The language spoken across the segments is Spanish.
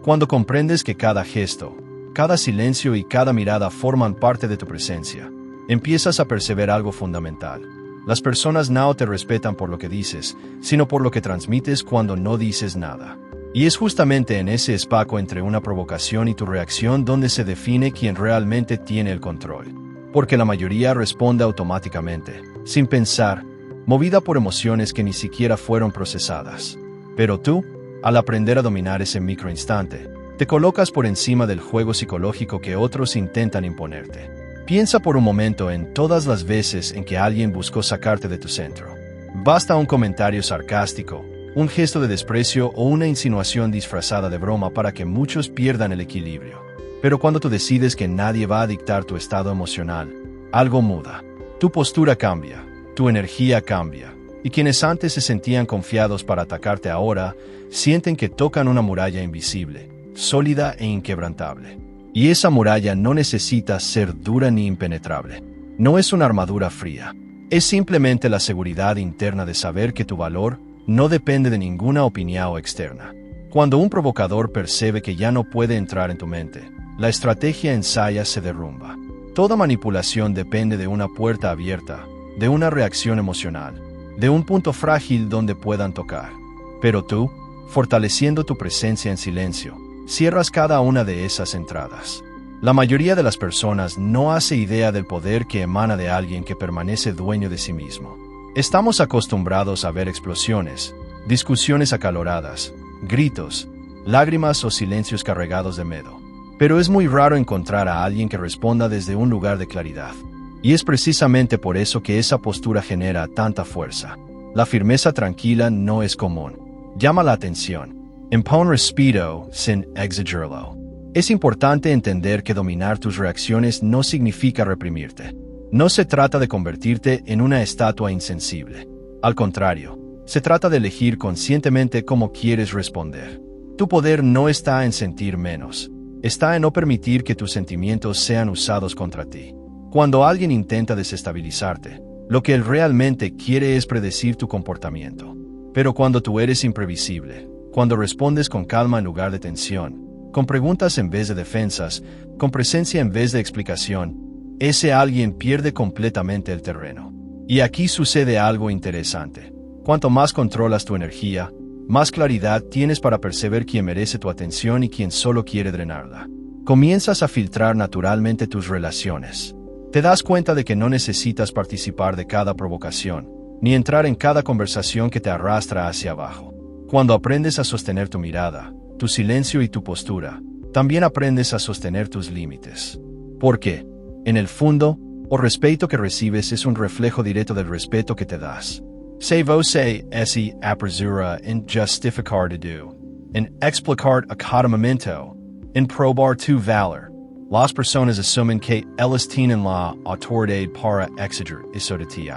Cuando comprendes que cada gesto, cada silencio y cada mirada forman parte de tu presencia, empiezas a percibir algo fundamental. Las personas no te respetan por lo que dices, sino por lo que transmites cuando no dices nada. Y es justamente en ese espacio entre una provocación y tu reacción donde se define quién realmente tiene el control. Porque la mayoría responde automáticamente, sin pensar, movida por emociones que ni siquiera fueron procesadas. Pero tú, al aprender a dominar ese microinstante, te colocas por encima del juego psicológico que otros intentan imponerte. Piensa por un momento en todas las veces en que alguien buscó sacarte de tu centro. Basta un comentario sarcástico, un gesto de desprecio o una insinuación disfrazada de broma para que muchos pierdan el equilibrio. Pero cuando tú decides que nadie va a dictar tu estado emocional, algo muda. Tu postura cambia, tu energía cambia, y quienes antes se sentían confiados para atacarte ahora, sienten que tocan una muralla invisible, sólida e inquebrantable. Y esa muralla no necesita ser dura ni impenetrable. No es una armadura fría. Es simplemente la seguridad interna de saber que tu valor no depende de ninguna opinión externa. Cuando un provocador percibe que ya no puede entrar en tu mente, la estrategia ensaya se derrumba. Toda manipulación depende de una puerta abierta, de una reacción emocional, de un punto frágil donde puedan tocar. Pero tú, fortaleciendo tu presencia en silencio, cierras cada una de esas entradas. La mayoría de las personas no hace idea del poder que emana de alguien que permanece dueño de sí mismo. Estamos acostumbrados a ver explosiones, discusiones acaloradas, gritos, lágrimas o silencios cargados de miedo. Pero es muy raro encontrar a alguien que responda desde un lugar de claridad. Y es precisamente por eso que esa postura genera tanta fuerza. La firmeza tranquila no es común. Llama la atención. Impone respeto sin exagerarlo. Es importante entender que dominar tus reacciones no significa reprimirte. No se trata de convertirte en una estatua insensible. Al contrario, se trata de elegir conscientemente cómo quieres responder. Tu poder no está en sentir menos. Está en no permitir que tus sentimientos sean usados contra ti. Cuando alguien intenta desestabilizarte, lo que él realmente quiere es predecir tu comportamiento. Pero cuando tú eres imprevisible, cuando respondes con calma en lugar de tensión, con preguntas en vez de defensas, con presencia en vez de explicación, ese alguien pierde completamente el terreno. Y aquí sucede algo interesante. Cuanto más controlas tu energía, más claridad tienes para percibir quién merece tu atención y quién solo quiere drenarla. Comienzas a filtrar naturalmente tus relaciones. Te das cuenta de que no necesitas participar de cada provocación, ni entrar en cada conversación que te arrastra hacia abajo. Cuando aprendes a sostener tu mirada, tu silencio y tu postura, también aprendes a sostener tus límites. Porque, en el fondo, el respeto que recibes es un reflejo directo del respeto que te das. Se você se apresura en justificar tudo, en explicar a cada momento, en probar tu valor. Las personas asumen que ellas tienen la autoridad para exigir eso de ti.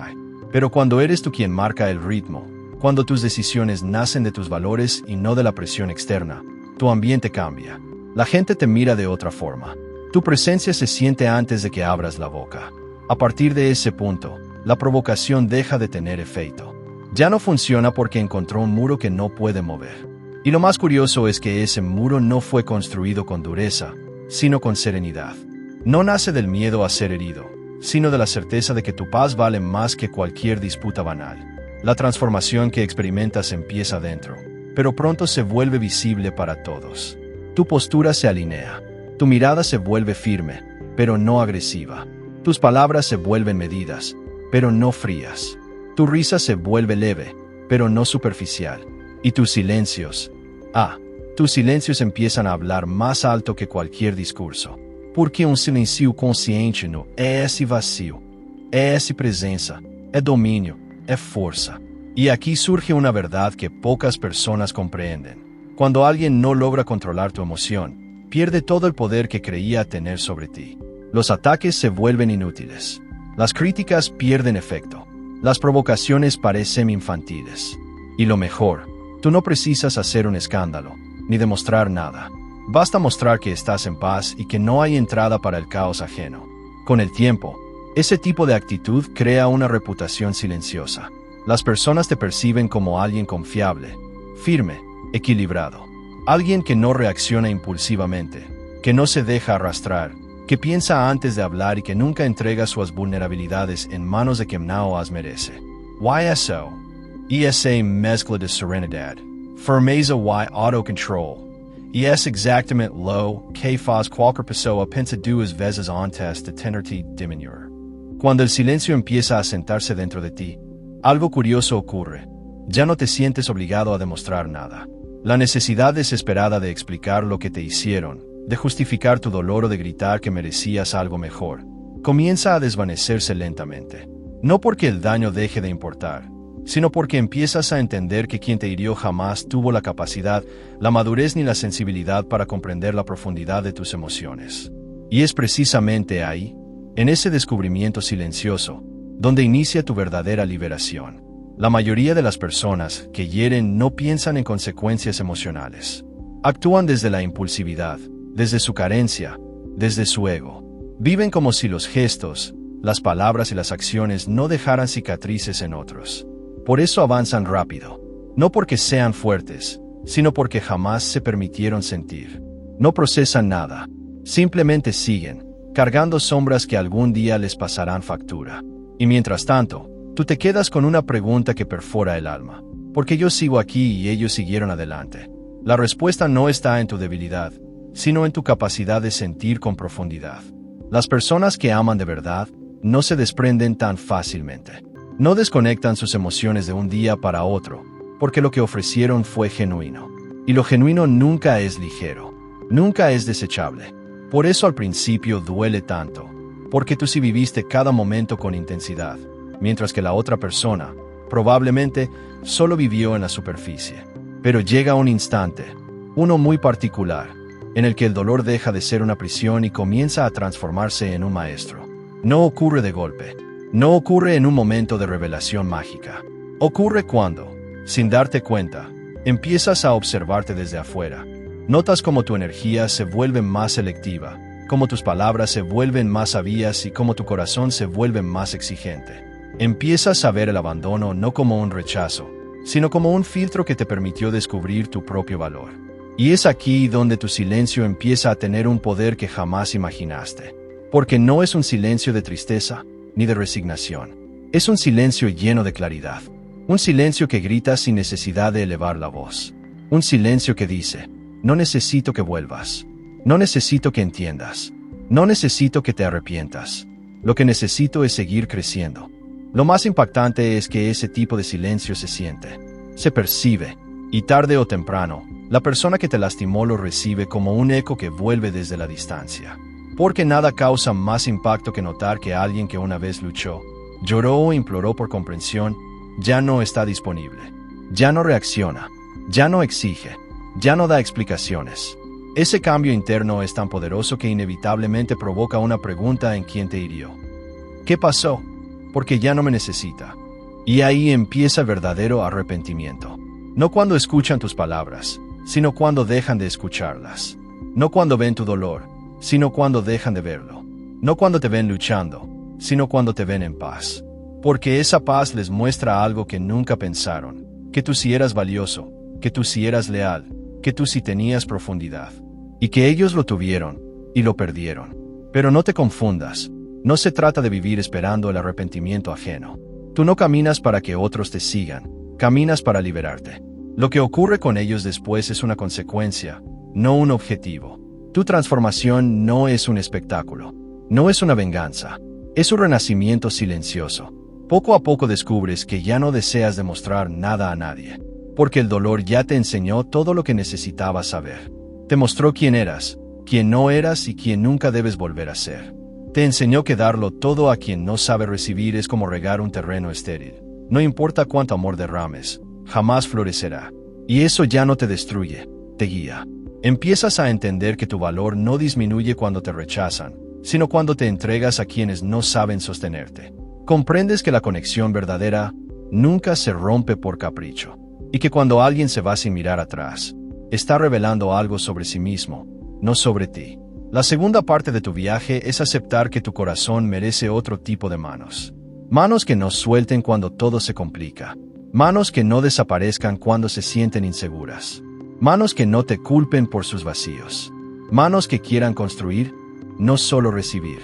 Pero cuando eres tú quien marca el ritmo, cuando tus decisiones nacen de tus valores y no de la presión externa, tu ambiente cambia. La gente te mira de otra forma. Tu presencia se siente antes de que abras la boca. A partir de ese punto, la provocación deja de tener efecto. Ya no funciona porque encontró un muro que no puede mover. Y lo más curioso es que ese muro no fue construido con dureza, sino con serenidad. No nace del miedo a ser herido, sino de la certeza de que tu paz vale más que cualquier disputa banal. La transformación que experimentas empieza dentro, pero pronto se vuelve visible para todos. Tu postura se alinea, tu mirada se vuelve firme, pero no agresiva. Tus palabras se vuelven medidas, pero no frías. Tu risa se vuelve leve, pero no superficial. Y tus silencios empiezan a hablar más alto que cualquier discurso. Porque un silencio consciente no é esse vacío, é essa presença, é domínio, é força. Y aquí surge una verdad que pocas personas comprenden. Cuando alguien no logra controlar tu emoción, pierde todo el poder que creía tener sobre ti. Los ataques se vuelven inútiles. Las críticas pierden efecto. Las provocaciones parecen infantiles. Y lo mejor, tú no precisas hacer un escándalo, ni demostrar nada. Basta mostrar que estás en paz y que no hay entrada para el caos ajeno. Con el tiempo, ese tipo de actitud crea una reputación silenciosa. Las personas te perciben como alguien confiable, firme, equilibrado. Alguien que no reacciona impulsivamente, que no se deja arrastrar, que piensa antes de hablar y que nunca entrega sus vulnerabilidades en manos de quien no as merece. YSO. Esa mezcla de serenidad, firmeza y autocontrol. E es exactamente lo que faz cualquier pessoa pensa duas vezes antes de tenerte diminuir. Cuando el silencio empieza a sentarse dentro de ti, algo curioso ocurre. Ya no te sientes obligado a demostrar nada. La necesidad desesperada de explicar lo que te hicieron, de justificar tu dolor o de gritar que merecías algo mejor, comienza a desvanecerse lentamente. No porque el daño deje de importar, sino porque empiezas a entender que quien te hirió jamás tuvo la capacidad, la madurez ni la sensibilidad para comprender la profundidad de tus emociones. Y es precisamente ahí, en ese descubrimiento silencioso, donde inicia tu verdadera liberación. La mayoría de las personas que hieren no piensan en consecuencias emocionales. Actúan desde la impulsividad, desde su carencia, desde su ego. Viven como si los gestos, las palabras y las acciones no dejaran cicatrices en otros. Por eso avanzan rápido, no porque sean fuertes, sino porque jamás se permitieron sentir. No procesan nada, simplemente siguen, cargando sombras que algún día les pasarán factura. Y mientras tanto, tú te quedas con una pregunta que perfora el alma. ¿Por qué yo sigo aquí y ellos siguieron adelante? La respuesta no está en tu debilidad, sino en tu capacidad de sentir con profundidad. Las personas que aman de verdad no se desprenden tan fácilmente. No desconectan sus emociones de un día para otro, porque lo que ofrecieron fue genuino. Y lo genuino nunca es ligero, nunca es desechable. Por eso al principio duele tanto, porque tú sí viviste cada momento con intensidad, mientras que la otra persona, probablemente, solo vivió en la superficie. Pero llega un instante, uno muy particular, en el que el dolor deja de ser una prisión y comienza a transformarse en un maestro. No ocurre de golpe. No ocurre en un momento de revelación mágica. Ocurre cuando, sin darte cuenta, empiezas a observarte desde afuera. Notas cómo tu energía se vuelve más selectiva, cómo tus palabras se vuelven más sabias y cómo tu corazón se vuelve más exigente. Empiezas a ver el abandono no como un rechazo, sino como un filtro que te permitió descubrir tu propio valor. Y es aquí donde tu silencio empieza a tener un poder que jamás imaginaste. Porque no es un silencio de tristeza, ni de resignación. Es un silencio lleno de claridad. Un silencio que grita sin necesidad de elevar la voz. Un silencio que dice, no necesito que vuelvas. No necesito que entiendas. No necesito que te arrepientas. Lo que necesito es seguir creciendo. Lo más impactante es que ese tipo de silencio se siente, se percibe, y tarde o temprano, la persona que te lastimó lo recibe como un eco que vuelve desde la distancia. Porque nada causa más impacto que notar que alguien que una vez luchó, lloró o imploró por comprensión, ya no está disponible. Ya no reacciona, ya no exige, ya no da explicaciones. Ese cambio interno es tan poderoso que inevitablemente provoca una pregunta en quien te hirió. ¿Qué pasó? Porque ya no me necesita. Y ahí empieza el verdadero arrepentimiento. No cuando escuchan tus palabras, sino cuando dejan de escucharlas. No cuando ven tu dolor, sino cuando dejan de verlo. No cuando te ven luchando, sino cuando te ven en paz. Porque esa paz les muestra algo que nunca pensaron, que tú sí eras valioso, que tú sí eras leal, que tú sí tenías profundidad. Y que ellos lo tuvieron, y lo perdieron. Pero no te confundas, no se trata de vivir esperando el arrepentimiento ajeno. Tú no caminas para que otros te sigan, caminas para liberarte. Lo que ocurre con ellos después es una consecuencia, no un objetivo. Tu transformación no es un espectáculo, no es una venganza, es un renacimiento silencioso. Poco a poco descubres que ya no deseas demostrar nada a nadie, porque el dolor ya te enseñó todo lo que necesitabas saber. Te mostró quién eras, quién no eras y quién nunca debes volver a ser. Te enseñó que darlo todo a quien no sabe recibir es como regar un terreno estéril. No importa cuánto amor derrames, jamás florecerá. Y eso ya no te destruye, te guía. Empiezas a entender que tu valor no disminuye cuando te rechazan, sino cuando te entregas a quienes no saben sostenerte. Comprendes que la conexión verdadera nunca se rompe por capricho, y que cuando alguien se va sin mirar atrás, está revelando algo sobre sí mismo, no sobre ti. La segunda parte de tu viaje es aceptar que tu corazón merece otro tipo de manos. Manos que no suelten cuando todo se complica. Manos que no desaparezcan cuando se sienten inseguras. Manos que no te culpen por sus vacíos. Manos que quieran construir, no solo recibir.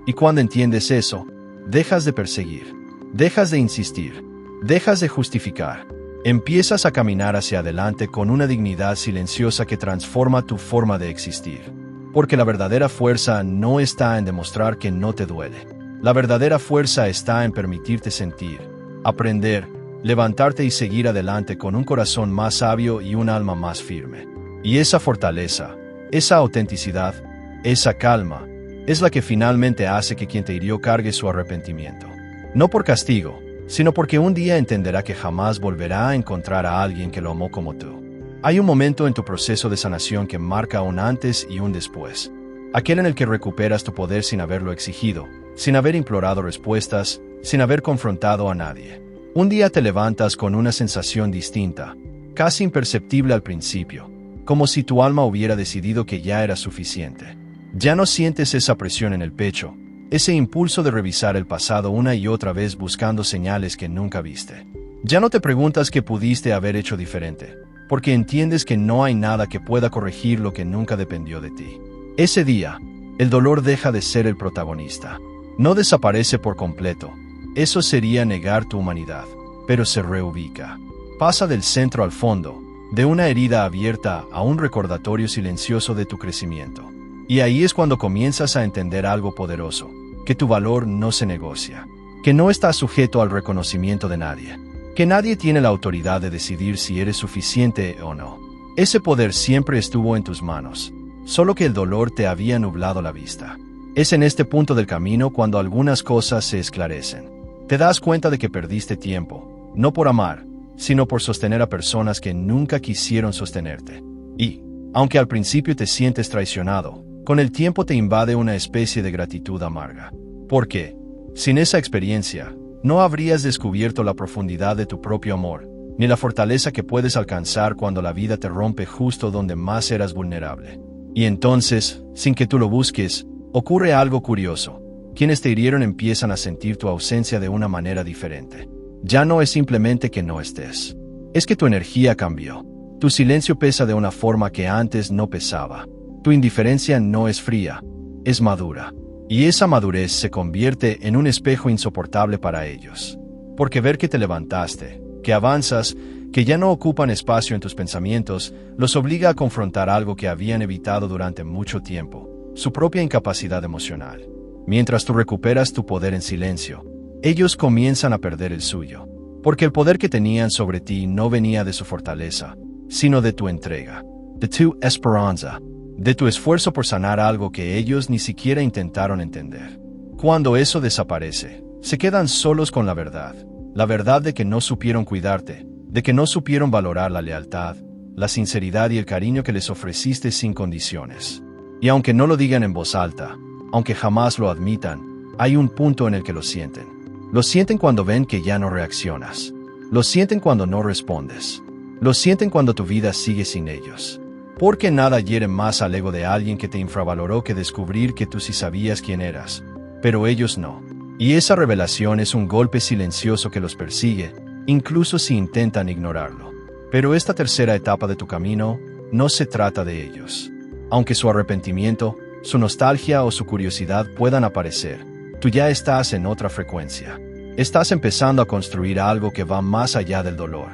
Y cuando entiendes eso, dejas de perseguir, dejas de insistir, dejas de justificar. Empiezas a caminar hacia adelante con una dignidad silenciosa que transforma tu forma de existir. Porque la verdadera fuerza no está en demostrar que no te duele. La verdadera fuerza está en permitirte sentir, aprender, levantarte y seguir adelante con un corazón más sabio y un alma más firme. Y esa fortaleza, esa autenticidad, esa calma, es la que finalmente hace que quien te hirió cargue su arrepentimiento. No por castigo, sino porque un día entenderá que jamás volverá a encontrar a alguien que lo amó como tú. Hay un momento en tu proceso de sanación que marca un antes y un después. Aquel en el que recuperas tu poder sin haberlo exigido, sin haber implorado respuestas, sin haber confrontado a nadie. Un día te levantas con una sensación distinta, casi imperceptible al principio, como si tu alma hubiera decidido que ya era suficiente. Ya no sientes esa presión en el pecho, ese impulso de revisar el pasado una y otra vez buscando señales que nunca viste. Ya no te preguntas qué pudiste haber hecho diferente, porque entiendes que no hay nada que pueda corregir lo que nunca dependió de ti. Ese día, el dolor deja de ser el protagonista. No desaparece por completo. Eso sería negar tu humanidad, pero se reubica. Pasa del centro al fondo, de una herida abierta a un recordatorio silencioso de tu crecimiento. Y ahí es cuando comienzas a entender algo poderoso, que tu valor no se negocia, que no está sujeto al reconocimiento de nadie, que nadie tiene la autoridad de decidir si eres suficiente o no. Ese poder siempre estuvo en tus manos, solo que el dolor te había nublado la vista. Es en este punto del camino cuando algunas cosas se esclarecen. Te das cuenta de que perdiste tiempo, no por amar, sino por sostener a personas que nunca quisieron sostenerte. Y, aunque al principio te sientes traicionado, con el tiempo te invade una especie de gratitud amarga. Porque, sin esa experiencia, no habrías descubierto la profundidad de tu propio amor, ni la fortaleza que puedes alcanzar cuando la vida te rompe justo donde más eras vulnerable. Y entonces, sin que tú lo busques, ocurre algo curioso. Quienes te hirieron empiezan a sentir tu ausencia de una manera diferente. Ya no es simplemente que no estés. Es que tu energía cambió. Tu silencio pesa de una forma que antes no pesaba. Tu indiferencia no es fría, es madura. Y esa madurez se convierte en un espejo insoportable para ellos. Porque ver que te levantaste, que avanzas, que ya no ocupan espacio en tus pensamientos, los obliga a confrontar algo que habían evitado durante mucho tiempo, su propia incapacidad emocional. Mientras tú recuperas tu poder en silencio, ellos comienzan a perder el suyo. Porque el poder que tenían sobre ti no venía de su fortaleza, sino de tu entrega, de tu esperanza, de tu esfuerzo por sanar algo que ellos ni siquiera intentaron entender. Cuando eso desaparece, se quedan solos con la verdad de que no supieron cuidarte, de que no supieron valorar la lealtad, la sinceridad y el cariño que les ofreciste sin condiciones. Y aunque no lo digan en voz alta, aunque jamás lo admitan, hay un punto en el que lo sienten. Lo sienten cuando ven que ya no reaccionas. Lo sienten cuando no respondes. Lo sienten cuando tu vida sigue sin ellos. Porque nada hiere más al ego de alguien que te infravaloró que descubrir que tú sí sabías quién eras, pero ellos no. Y esa revelación es un golpe silencioso que los persigue, incluso si intentan ignorarlo. Pero esta tercera etapa de tu camino no se trata de ellos. Aunque su arrepentimiento, su nostalgia o su curiosidad puedan aparecer, tú ya estás en otra frecuencia. Estás empezando a construir algo que va más allá del dolor,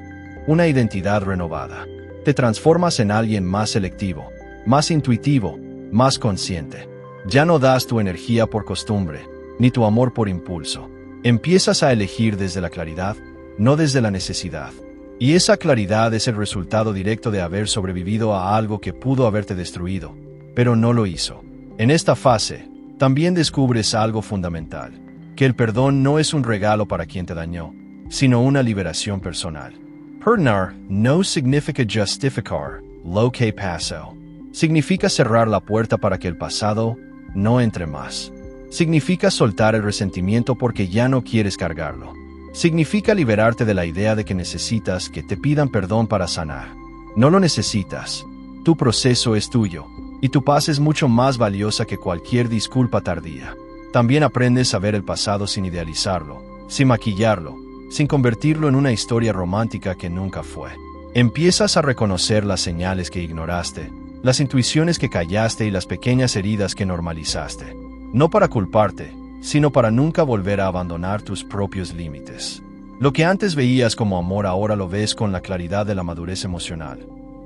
una identidad renovada. Te transformas en alguien más selectivo, más intuitivo, más consciente. Ya no das tu energía por costumbre, ni tu amor por impulso. Empiezas a elegir desde la claridad, no desde la necesidad. Y esa claridad es el resultado directo de haber sobrevivido a algo que pudo haberte destruido, pero no lo hizo. En esta fase, también descubres algo fundamental, que el perdón no es un regalo para quien te dañó, sino una liberación personal. Perdonar no significa justificar lo que pasó. Significa cerrar la puerta para que el pasado no entre más. Significa soltar el resentimiento porque ya no quieres cargarlo. Significa liberarte de la idea de que necesitas que te pidan perdón para sanar. No lo necesitas. Tu proceso es tuyo, y tu paz es mucho más valiosa que cualquier disculpa tardía. También aprendes a ver el pasado sin idealizarlo, sin maquillarlo, sin convertirlo en una historia romántica que nunca fue. Empiezas a reconocer las señales que ignoraste, las intuiciones que callaste y las pequeñas heridas que normalizaste. No para culparte, sino para nunca volver a abandonar tus propios límites. Lo que antes veías como amor ahora lo ves con la claridad de la madurez emocional.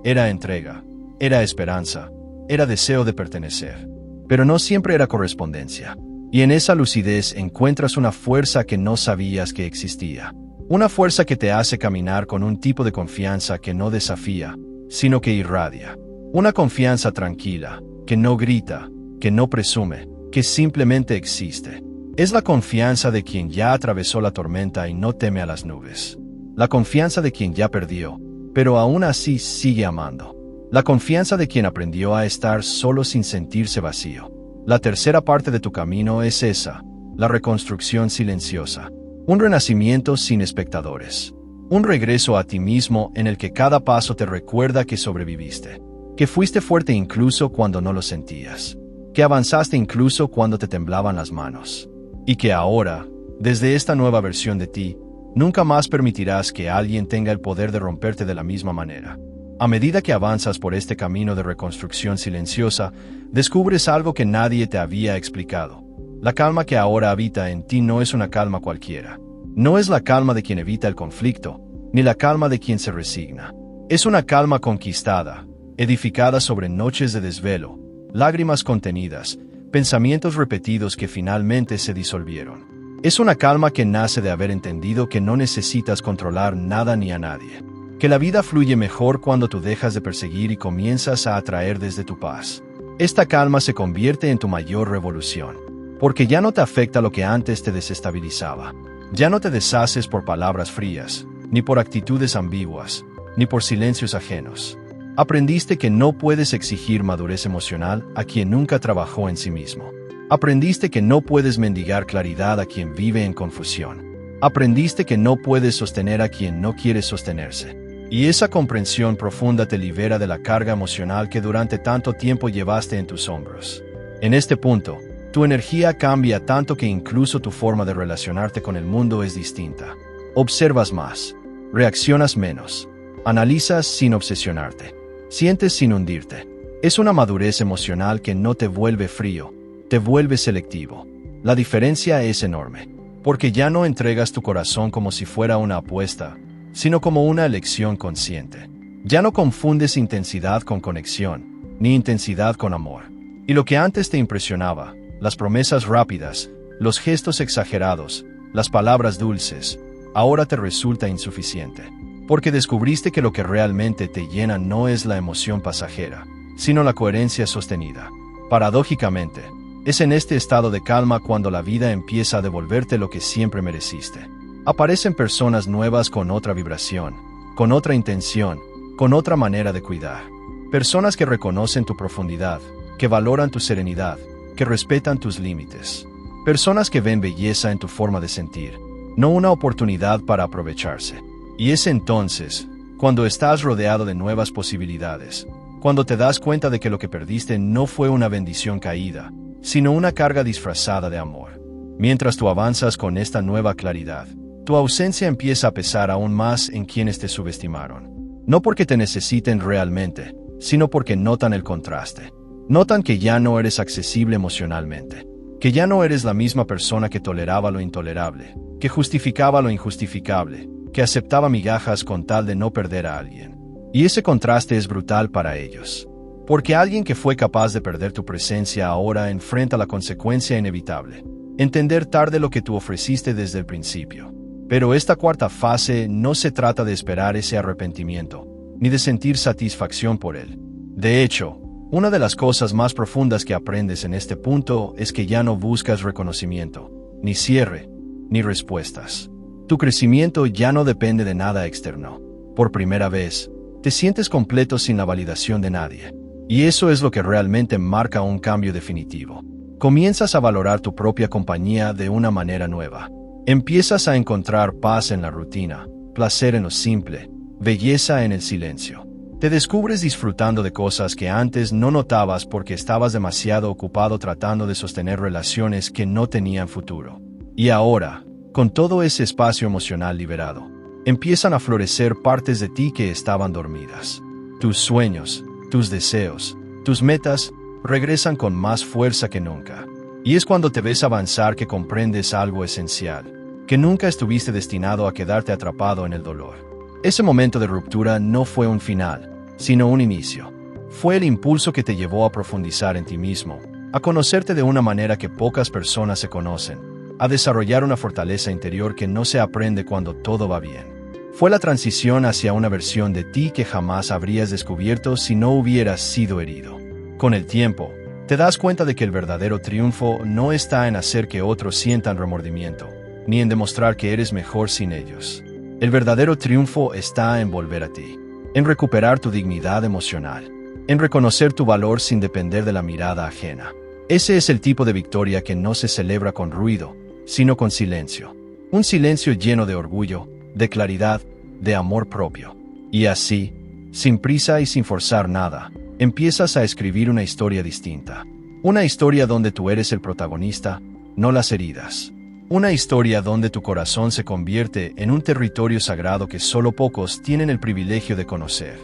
Era entrega, era esperanza, era deseo de pertenecer. Pero no siempre era correspondencia. Y en esa lucidez encuentras una fuerza que no sabías que existía. Una fuerza que te hace caminar con un tipo de confianza que no desafía, sino que irradia. Una confianza tranquila, que no grita, que no presume, que simplemente existe. Es la confianza de quien ya atravesó la tormenta y no teme a las nubes. La confianza de quien ya perdió, pero aún así sigue amando. La confianza de quien aprendió a estar solo sin sentirse vacío. La tercera parte de tu camino es esa, la reconstrucción silenciosa. Un renacimiento sin espectadores. Un regreso a ti mismo en el que cada paso te recuerda que sobreviviste. Que fuiste fuerte incluso cuando no lo sentías. Que avanzaste incluso cuando te temblaban las manos. Y que ahora, desde esta nueva versión de ti, nunca más permitirás que alguien tenga el poder de romperte de la misma manera. A medida que avanzas por este camino de reconstrucción silenciosa, descubres algo que nadie te había explicado. La calma que ahora habita en ti no es una calma cualquiera. No es la calma de quien evita el conflicto, ni la calma de quien se resigna. Es una calma conquistada, edificada sobre noches de desvelo, lágrimas contenidas, pensamientos repetidos que finalmente se disolvieron. Es una calma que nace de haber entendido que no necesitas controlar nada ni a nadie. Que la vida fluye mejor cuando tú dejas de perseguir y comienzas a atraer desde tu paz. Esta calma se convierte en tu mayor revolución. Porque ya no te afecta lo que antes te desestabilizaba. Ya no te deshaces por palabras frías, ni por actitudes ambiguas, ni por silencios ajenos. Aprendiste que no puedes exigir madurez emocional a quien nunca trabajó en sí mismo. Aprendiste que no puedes mendigar claridad a quien vive en confusión. Aprendiste que no puedes sostener a quien no quiere sostenerse. Y esa comprensión profunda te libera de la carga emocional que durante tanto tiempo llevaste en tus hombros. En este punto, tu energía cambia tanto que incluso tu forma de relacionarte con el mundo es distinta. Observas más, reaccionas menos, analizas sin obsesionarte, sientes sin hundirte. Es una madurez emocional que no te vuelve frío, te vuelve selectivo. La diferencia es enorme, porque ya no entregas tu corazón como si fuera una apuesta, sino como una elección consciente. Ya no confundes intensidad con conexión, ni intensidad con amor. Y lo que antes te impresionaba, las promesas rápidas, los gestos exagerados, las palabras dulces, ahora te resulta insuficiente. Porque descubriste que lo que realmente te llena no es la emoción pasajera, sino la coherencia sostenida. Paradójicamente, es en este estado de calma cuando la vida empieza a devolverte lo que siempre mereciste. Aparecen personas nuevas con otra vibración, con otra intención, con otra manera de cuidar. Personas que reconocen tu profundidad, que valoran tu serenidad, que respetan tus límites. Personas que ven belleza en tu forma de sentir, no una oportunidad para aprovecharse. Y es entonces, cuando estás rodeado de nuevas posibilidades, cuando te das cuenta de que lo que perdiste no fue una bendición caída, sino una carga disfrazada de amor. Mientras tú avanzas con esta nueva claridad, tu ausencia empieza a pesar aún más en quienes te subestimaron. No porque te necesiten realmente, sino porque notan el contraste. Notan que ya no eres accesible emocionalmente, que ya no eres la misma persona que toleraba lo intolerable, que justificaba lo injustificable, que aceptaba migajas con tal de no perder a alguien. Y ese contraste es brutal para ellos. Porque alguien que fue capaz de perder tu presencia ahora enfrenta la consecuencia inevitable. Entender tarde lo que tú ofreciste desde el principio. Pero esta cuarta fase no se trata de esperar ese arrepentimiento, ni de sentir satisfacción por él. De hecho, una de las cosas más profundas que aprendes en este punto es que ya no buscas reconocimiento, ni cierre, ni respuestas. Tu crecimiento ya no depende de nada externo. Por primera vez, te sientes completo sin la validación de nadie. Y eso es lo que realmente marca un cambio definitivo. Comienzas a valorar tu propia compañía de una manera nueva. Empiezas a encontrar paz en la rutina, placer en lo simple, belleza en el silencio. Te descubres disfrutando de cosas que antes no notabas porque estabas demasiado ocupado tratando de sostener relaciones que no tenían futuro. Y ahora, con todo ese espacio emocional liberado, empiezan a florecer partes de ti que estaban dormidas. Tus sueños, tus deseos, tus metas regresan con más fuerza que nunca. Y es cuando te ves avanzar que comprendes algo esencial, que nunca estuviste destinado a quedarte atrapado en el dolor. Ese momento de ruptura no fue un final, sino un inicio. Fue el impulso que te llevó a profundizar en ti mismo, a conocerte de una manera que pocas personas se conocen, a desarrollar una fortaleza interior que no se aprende cuando todo va bien. Fue la transición hacia una versión de ti que jamás habrías descubierto si no hubieras sido herido. Con el tiempo, te das cuenta de que el verdadero triunfo no está en hacer que otros sientan remordimiento, ni en demostrar que eres mejor sin ellos. El verdadero triunfo está en volver a ti, en recuperar tu dignidad emocional, en reconocer tu valor sin depender de la mirada ajena. Ese es el tipo de victoria que no se celebra con ruido, sino con silencio. Un silencio lleno de orgullo, de claridad, de amor propio. Y así, sin prisa y sin forzar nada, empiezas a escribir una historia distinta. Una historia donde tú eres el protagonista, no las heridas. Una historia donde tu corazón se convierte en un territorio sagrado que solo pocos tienen el privilegio de conocer.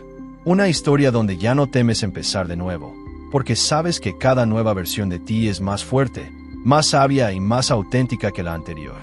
Una historia donde ya no temes empezar de nuevo, porque sabes que cada nueva versión de ti es más fuerte, más sabia y más auténtica que la anterior.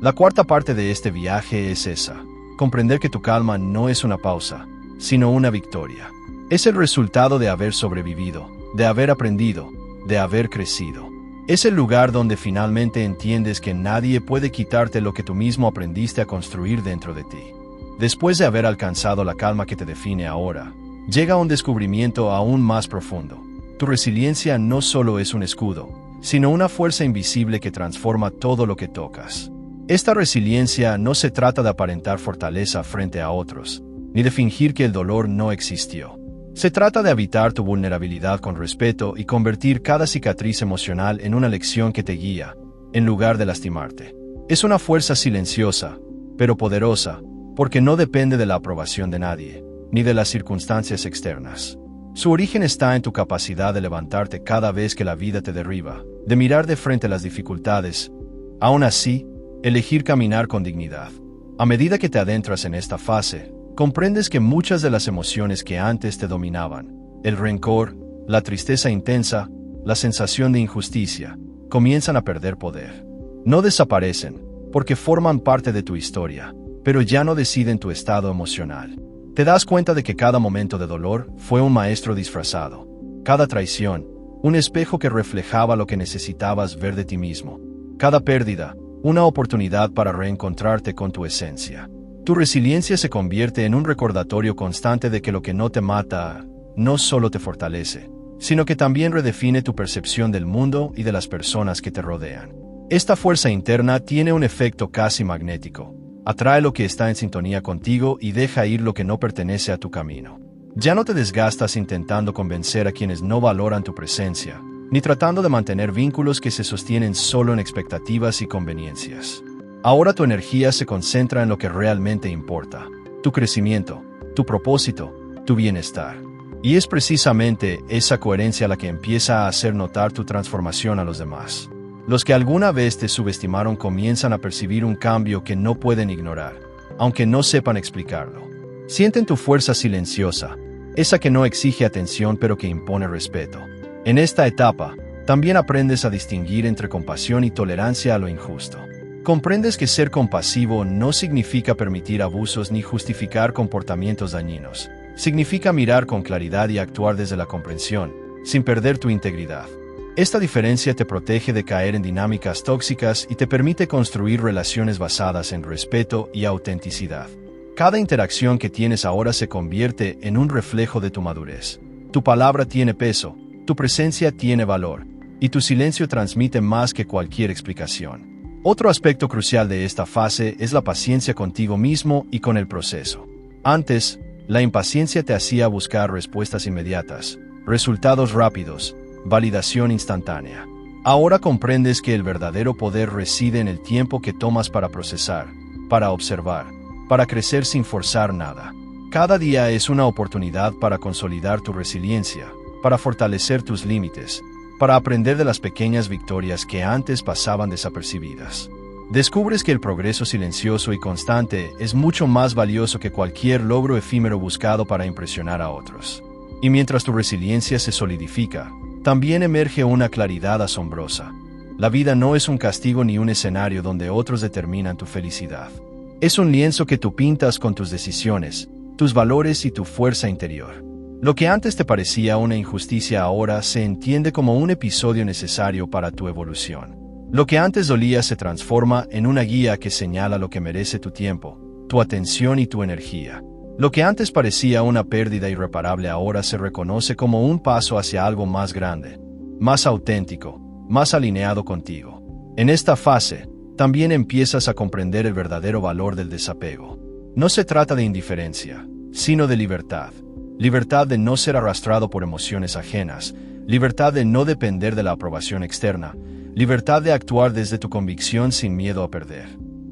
La cuarta parte de este viaje es esa: comprender que tu calma no es una pausa, sino una victoria. Es el resultado de haber sobrevivido, de haber aprendido, de haber crecido. Es el lugar donde finalmente entiendes que nadie puede quitarte lo que tú mismo aprendiste a construir dentro de ti. Después de haber alcanzado la calma que te define ahora, llega un descubrimiento aún más profundo. Tu resiliencia no solo es un escudo, sino una fuerza invisible que transforma todo lo que tocas. Esta resiliencia no se trata de aparentar fortaleza frente a otros, ni de fingir que el dolor no existió. Se trata de habitar tu vulnerabilidad con respeto y convertir cada cicatriz emocional en una lección que te guía, en lugar de lastimarte. Es una fuerza silenciosa, pero poderosa, porque no depende de la aprobación de nadie, ni de las circunstancias externas. Su origen está en tu capacidad de levantarte cada vez que la vida te derriba, de mirar de frente las dificultades. Aún así, elegir caminar con dignidad. A medida que te adentras en esta fase, comprendes que muchas de las emociones que antes te dominaban, el rencor, la tristeza intensa, la sensación de injusticia, comienzan a perder poder. No desaparecen, porque forman parte de tu historia, pero ya no deciden tu estado emocional. Te das cuenta de que cada momento de dolor fue un maestro disfrazado, cada traición, un espejo que reflejaba lo que necesitabas ver de ti mismo, cada pérdida, una oportunidad para reencontrarte con tu esencia. Tu resiliencia se convierte en un recordatorio constante de que lo que no te mata no solo te fortalece, sino que también redefine tu percepción del mundo y de las personas que te rodean. Esta fuerza interna tiene un efecto casi magnético. Atrae lo que está en sintonía contigo y deja ir lo que no pertenece a tu camino. Ya no te desgastas intentando convencer a quienes no valoran tu presencia, ni tratando de mantener vínculos que se sostienen solo en expectativas y conveniencias. Ahora tu energía se concentra en lo que realmente importa: tu crecimiento, tu propósito, tu bienestar. Y es precisamente esa coherencia la que empieza a hacer notar tu transformación a los demás. Los que alguna vez te subestimaron comienzan a percibir un cambio que no pueden ignorar, aunque no sepan explicarlo. Sienten tu fuerza silenciosa, esa que no exige atención pero que impone respeto. En esta etapa, también aprendes a distinguir entre compasión y tolerancia a lo injusto. Comprendes que ser compasivo no significa permitir abusos ni justificar comportamientos dañinos. Significa mirar con claridad y actuar desde la comprensión, sin perder tu integridad. Esta diferencia te protege de caer en dinámicas tóxicas y te permite construir relaciones basadas en respeto y autenticidad. Cada interacción que tienes ahora se convierte en un reflejo de tu madurez. Tu palabra tiene peso, tu presencia tiene valor, y tu silencio transmite más que cualquier explicación. Otro aspecto crucial de esta fase es la paciencia contigo mismo y con el proceso. Antes, la impaciencia te hacía buscar respuestas inmediatas, resultados rápidos, validación instantánea. Ahora comprendes que el verdadero poder reside en el tiempo que tomas para procesar, para observar, para crecer sin forzar nada. Cada día es una oportunidad para consolidar tu resiliencia, para fortalecer tus límites, para aprender de las pequeñas victorias que antes pasaban desapercibidas. Descubres que el progreso silencioso y constante es mucho más valioso que cualquier logro efímero buscado para impresionar a otros. Y mientras tu resiliencia se solidifica, también emerge una claridad asombrosa. La vida no es un castigo ni un escenario donde otros determinan tu felicidad. Es un lienzo que tú pintas con tus decisiones, tus valores y tu fuerza interior. Lo que antes te parecía una injusticia ahora se entiende como un episodio necesario para tu evolución. Lo que antes dolía se transforma en una guía que señala lo que merece tu tiempo, tu atención y tu energía. Lo que antes parecía una pérdida irreparable ahora se reconoce como un paso hacia algo más grande, más auténtico, más alineado contigo. En esta fase, también empiezas a comprender el verdadero valor del desapego. No se trata de indiferencia, sino de libertad. Libertad de no ser arrastrado por emociones ajenas, libertad de no depender de la aprobación externa, libertad de actuar desde tu convicción sin miedo a perder.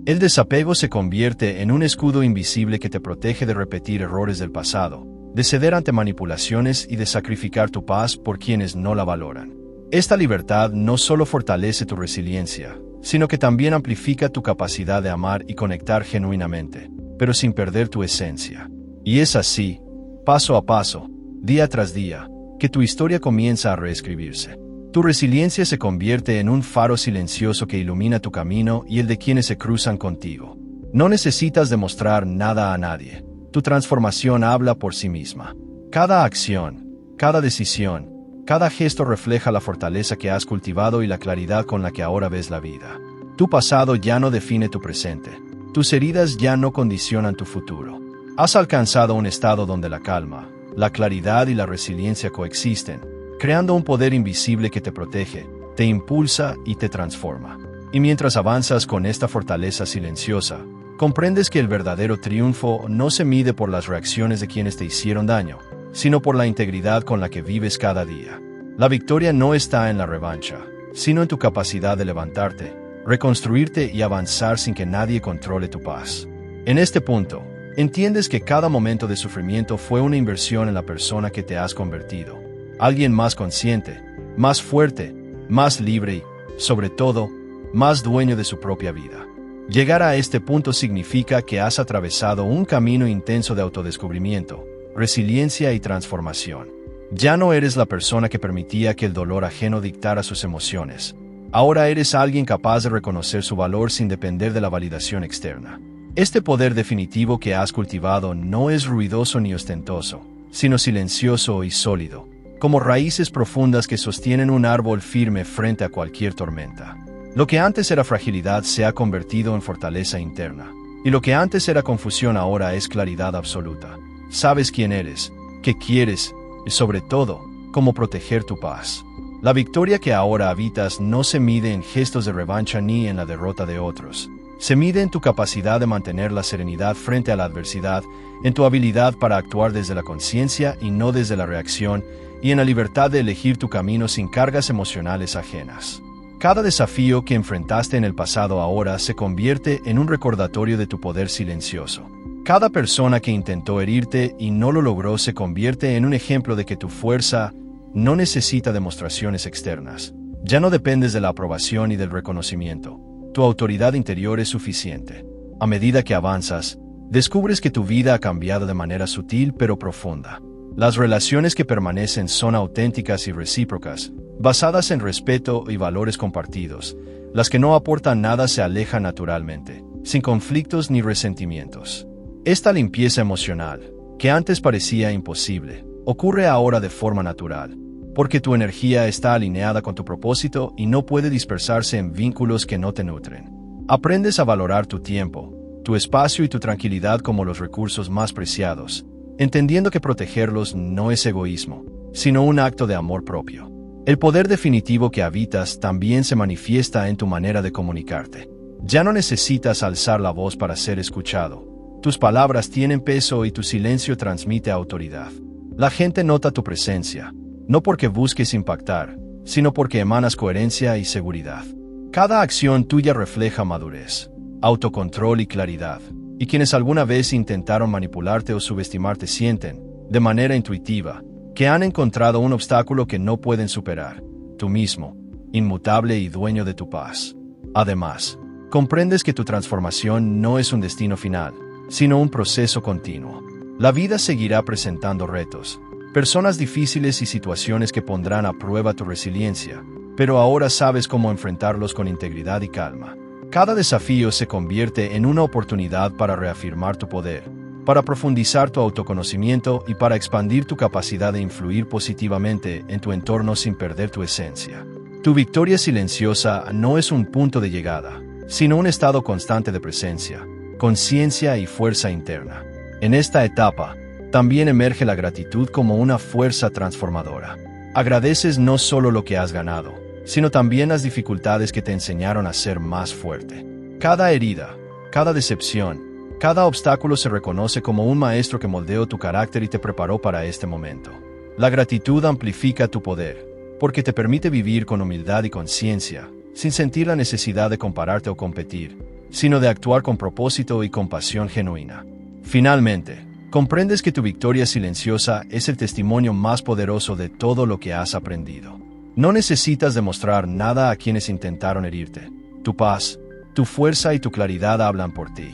El desapego se convierte en un escudo invisible que te protege de repetir errores del pasado, de ceder ante manipulaciones y de sacrificar tu paz por quienes no la valoran. Esta libertad no solo fortalece tu resiliencia, sino que también amplifica tu capacidad de amar y conectar genuinamente, pero sin perder tu esencia. Y es así, paso a paso, día tras día, que tu historia comienza a reescribirse. Tu resiliencia se convierte en un faro silencioso que ilumina tu camino y el de quienes se cruzan contigo. No necesitas demostrar nada a nadie. Tu transformación habla por sí misma. Cada acción, cada decisión, cada gesto refleja la fortaleza que has cultivado y la claridad con la que ahora ves la vida. Tu pasado ya no define tu presente. Tus heridas ya no condicionan tu futuro. Has alcanzado un estado donde la calma, la claridad y la resiliencia coexisten, creando un poder invisible que te protege, te impulsa y te transforma. Y mientras avanzas con esta fortaleza silenciosa, comprendes que el verdadero triunfo no se mide por las reacciones de quienes te hicieron daño, sino por la integridad con la que vives cada día. La victoria no está en la revancha, sino en tu capacidad de levantarte, reconstruirte y avanzar sin que nadie controle tu paz. En este punto, entiendes que cada momento de sufrimiento fue una inversión en la persona que te has convertido. Alguien más consciente, más fuerte, más libre y, sobre todo, más dueño de su propia vida. Llegar a este punto significa que has atravesado un camino intenso de autodescubrimiento, resiliencia y transformación. Ya no eres la persona que permitía que el dolor ajeno dictara sus emociones. Ahora eres alguien capaz de reconocer su valor sin depender de la validación externa. Este poder definitivo que has cultivado no es ruidoso ni ostentoso, sino silencioso y sólido, como raíces profundas que sostienen un árbol firme frente a cualquier tormenta. Lo que antes era fragilidad se ha convertido en fortaleza interna, y lo que antes era confusión ahora es claridad absoluta. Sabes quién eres, qué quieres, y sobre todo, cómo proteger tu paz. La victoria que ahora habitas no se mide en gestos de revancha ni en la derrota de otros. Se mide en tu capacidad de mantener la serenidad frente a la adversidad, en tu habilidad para actuar desde la conciencia y no desde la reacción, y en la libertad de elegir tu camino sin cargas emocionales ajenas. Cada desafío que enfrentaste en el pasado ahora se convierte en un recordatorio de tu poder silencioso. Cada persona que intentó herirte y no lo logró se convierte en un ejemplo de que tu fuerza no necesita demostraciones externas. Ya no dependes de la aprobación y del reconocimiento. Tu autoridad interior es suficiente. A medida que avanzas, descubres que tu vida ha cambiado de manera sutil pero profunda. Las relaciones que permanecen son auténticas y recíprocas, basadas en respeto y valores compartidos. Las que no aportan nada se alejan naturalmente, sin conflictos ni resentimientos. Esta limpieza emocional, que antes parecía imposible, ocurre ahora de forma natural, porque tu energía está alineada con tu propósito y no puede dispersarse en vínculos que no te nutren. Aprendes a valorar tu tiempo, tu espacio y tu tranquilidad como los recursos más preciados, entendiendo que protegerlos no es egoísmo, sino un acto de amor propio. El poder definitivo que habitas también se manifiesta en tu manera de comunicarte. Ya no necesitas alzar la voz para ser escuchado. Tus palabras tienen peso y tu silencio transmite autoridad. La gente nota tu presencia, no porque busques impactar, sino porque emanas coherencia y seguridad. Cada acción tuya refleja madurez, autocontrol y claridad. Y quienes alguna vez intentaron manipularte o subestimarte sienten, de manera intuitiva, que han encontrado un obstáculo que no pueden superar, tú mismo, inmutable y dueño de tu paz. Además, comprendes que tu transformación no es un destino final, sino un proceso continuo. La vida seguirá presentando retos, personas difíciles y situaciones que pondrán a prueba tu resiliencia, pero ahora sabes cómo enfrentarlos con integridad y calma. Cada desafío se convierte en una oportunidad para reafirmar tu poder, para profundizar tu autoconocimiento y para expandir tu capacidad de influir positivamente en tu entorno sin perder tu esencia. Tu victoria silenciosa no es un punto de llegada, sino un estado constante de presencia, conciencia y fuerza interna. En esta etapa, también emerge la gratitud como una fuerza transformadora. Agradeces no solo lo que has ganado, sino también las dificultades que te enseñaron a ser más fuerte. Cada herida, cada decepción, cada obstáculo se reconoce como un maestro que moldeó tu carácter y te preparó para este momento. La gratitud amplifica tu poder, porque te permite vivir con humildad y conciencia, sin sentir la necesidad de compararte o competir, sino de actuar con propósito y con pasión genuina. Finalmente, comprendes que tu victoria silenciosa es el testimonio más poderoso de todo lo que has aprendido. No necesitas demostrar nada a quienes intentaron herirte. Tu paz, tu fuerza y tu claridad hablan por ti.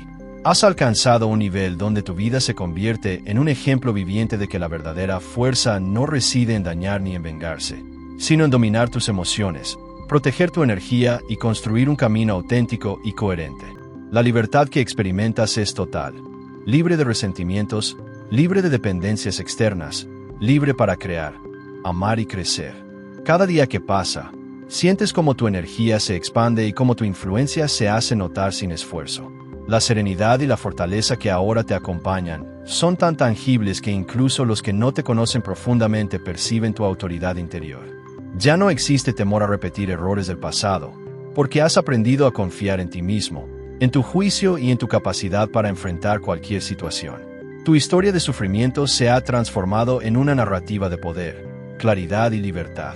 Has alcanzado un nivel donde tu vida se convierte en un ejemplo viviente de que la verdadera fuerza no reside en dañar ni en vengarse, sino en dominar tus emociones, proteger tu energía y construir un camino auténtico y coherente. La libertad que experimentas es total, libre de resentimientos, libre de dependencias externas, libre para crear, amar y crecer. Cada día que pasa, sientes cómo tu energía se expande y cómo tu influencia se hace notar sin esfuerzo. La serenidad y la fortaleza que ahora te acompañan son tan tangibles que incluso los que no te conocen profundamente perciben tu autoridad interior. Ya no existe temor a repetir errores del pasado, porque has aprendido a confiar en ti mismo, en tu juicio y en tu capacidad para enfrentar cualquier situación. Tu historia de sufrimiento se ha transformado en una narrativa de poder, claridad y libertad.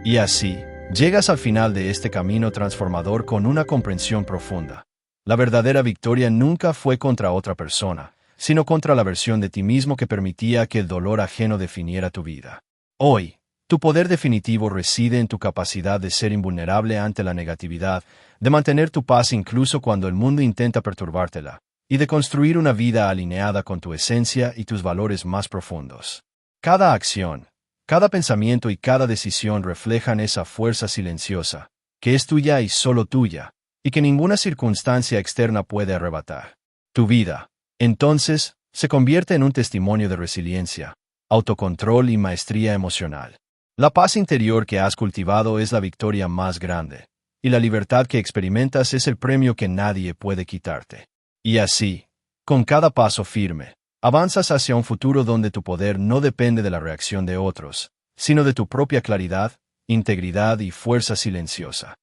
Y así, llegas al final de este camino transformador con una comprensión profunda. La verdadera victoria nunca fue contra otra persona, sino contra la versión de ti mismo que permitía que el dolor ajeno definiera tu vida. Hoy, tu poder definitivo reside en tu capacidad de ser invulnerable ante la negatividad, de mantener tu paz incluso cuando el mundo intenta perturbártela, y de construir una vida alineada con tu esencia y tus valores más profundos. Cada acción, cada pensamiento y cada decisión reflejan esa fuerza silenciosa, que es tuya y solo tuya, y que ninguna circunstancia externa puede arrebatar. Tu vida, entonces, se convierte en un testimonio de resiliencia, autocontrol y maestría emocional. La paz interior que has cultivado es la victoria más grande, y la libertad que experimentas es el premio que nadie puede quitarte. Y así, con cada paso firme, avanzas hacia un futuro donde tu poder no depende de la reacción de otros, sino de tu propia claridad, integridad y fuerza silenciosa.